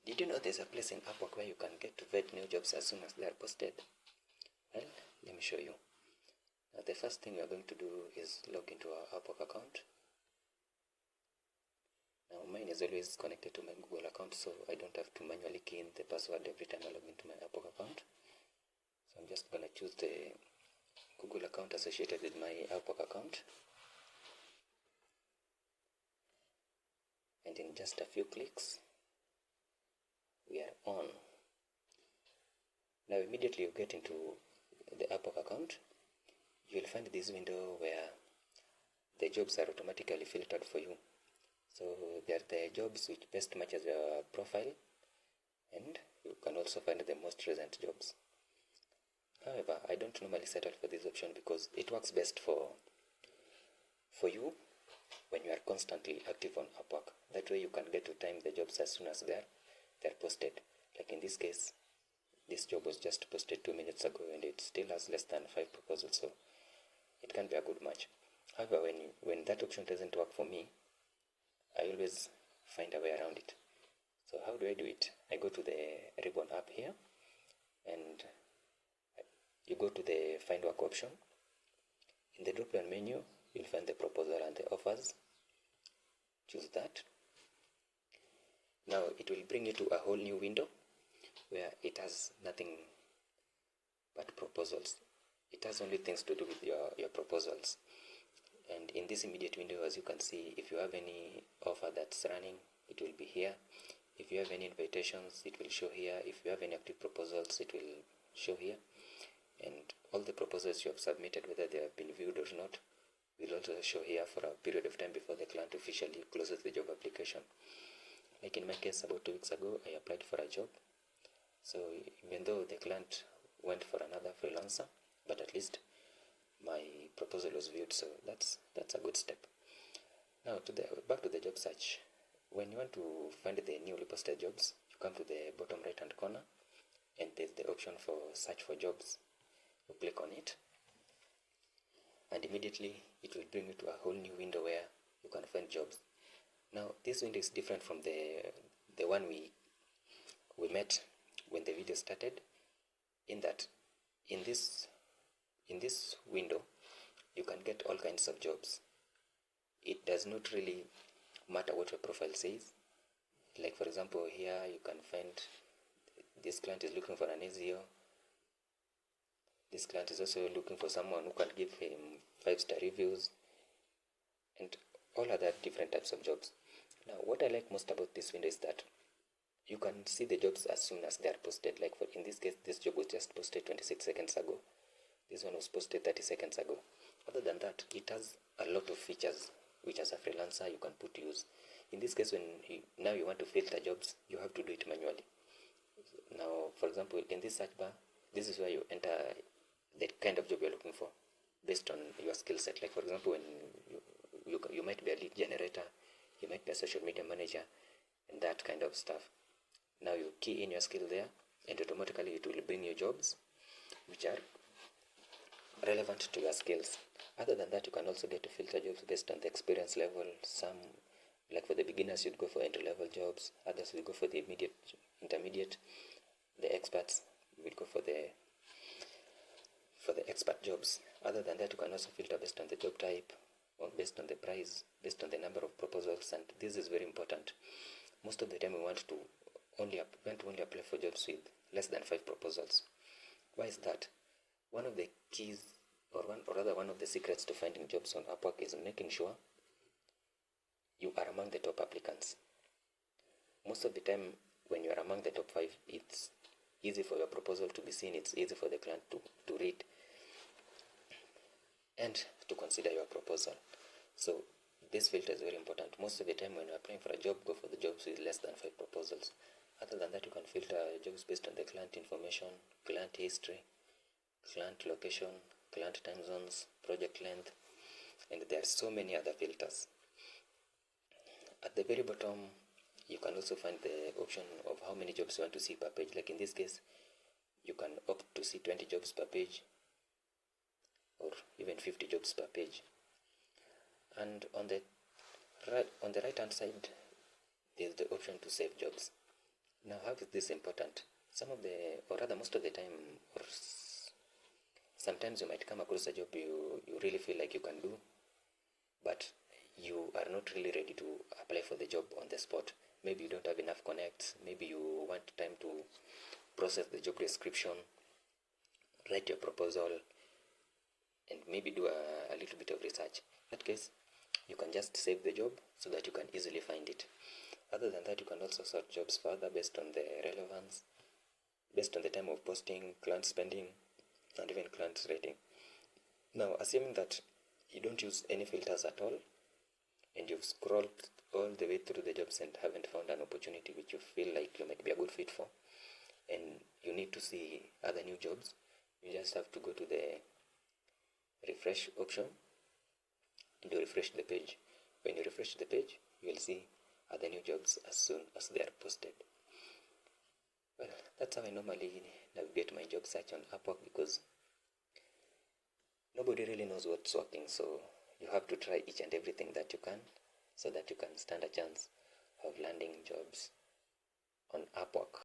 Did you know there's a place in Upwork where you can get to vet new jobs as soon as they are posted? Well, let me show you. Now, the first thing we are going to do is log into our Upwork account. Now, mine is always connected to my Google account, so I don't have to manually key in the password every time I log into my Upwork account. So I'm just going to choose the Google account associated with my Upwork account. And in just a few clicks, we are on. Now immediately you get into the Upwork account, you will find this window where the jobs are automatically filtered for you. So they are the jobs which best matches your profile, and you can also find the most recent jobs. However, I don't normally settle for this option because it works best for you when you are constantly active on Upwork. That way you can get to time the jobs as soon as they're posted. Like in this case, this job was just posted 2 minutes ago and it still has less than 5 proposals, so it can be a good match. However, when that option doesn't work for me, I always find a way around it. So how do I do it? I go to the ribbon app here, and you go to the find work option. In the drop down menu, you'll find the proposal and the offers. Choose that. Now it will bring you to a whole new window where it has nothing but proposals. It has only things to do with your proposals. And in this immediate window, as you can see, if you have any offer that's running, it will be here. If you have any invitations, it will show here. If you have any active proposals, it will show here. And all the proposals you have submitted, whether they have been viewed or not, will also show here for a period of time before the client officially closes the job application. Like in my case, about 2 weeks ago, I applied for a job. So even though the client went for another freelancer, but at least my proposal was viewed, so that's a good step. Now back to the job search. When you want to find the newly posted jobs, you come to the bottom right hand corner, and there's the option for search for jobs. You click on it, and immediately it will bring you to a whole new window where you can find jobs. Now this window is different from the one we met when the video started, in that in this window you can get all kinds of jobs. It does not really matter what your profile says. Like for example, here you can find this client is looking for an SEO. This client is also looking for someone who can give him 5-star reviews, and all other different types of jobs. Now what I like most about this window is that you can see the jobs as soon as they are posted. Like in this case, this job was just posted 26 seconds ago. This one was posted 30 seconds ago. Other than that, it has a lot of features which as a freelancer you can put to use. In this case, when now you want to filter jobs, you have to do it manually. Now, for example, in this search bar, this is where you enter the kind of job you're looking for based on your skill set. Like for example, when you might be a lead generator, you might be a social media manager, and that kind of stuff. Now you key in your skill there, and automatically it will bring you jobs which are relevant to your skills. Other than that, you can also get to filter jobs based on the experience level. Some, like for the beginners, you'd go for entry-level jobs. Others will go for the intermediate. The experts will go for the expert jobs. Other than that, you can also filter based on the job type, or based on the price, based on the number of proposals. And this is very important. Most of the time, we want to only apply for jobs with less than 5 proposals. Why is that? One of the keys, or rather one of the secrets to finding jobs on Upwork is making sure you are among the top applicants. Most of the time, when you are among the top 5, it's easy for your proposal to be seen. It's easy for the client to read and to consider your proposal. So this filter is very important. Most of the time when you're applying for a job, go for the jobs with less than 5 proposals. Other than that, you can filter jobs based on the client information, client history, client location, client time zones, project length, and there are so many other filters. At the very bottom, you can also find the option of how many jobs you want to see per page. Like in this case, you can opt to see 20 jobs per page, or even 50 jobs per page. And on the right hand side, there's the option to save jobs. Now, how is this important? Some of the, or rather most of the time, or sometimes you might come across a job you really feel like you can do, but you are not really ready to apply for the job on the spot. Maybe you don't have enough connects, maybe you want time to process the job description, write your proposal, and maybe do a little bit of research. In that case, you can just save the job so that you can easily find it. Other than that, you can also sort jobs further based on the relevance, based on the time of posting, client spending, and even client rating. Now, assuming that you don't use any filters at all, and you've scrolled all the way through the jobs and haven't found an opportunity which you feel like you might be a good fit for, and you need to see other new jobs, you just have to go to the refresh option and you refresh the page. When you refresh the page, you will see other new jobs as soon as they are posted. Well, that's how I normally navigate my job search on Upwork, because nobody really knows what's working, so you have to try each and everything that you can so that you can stand a chance of landing jobs on Upwork.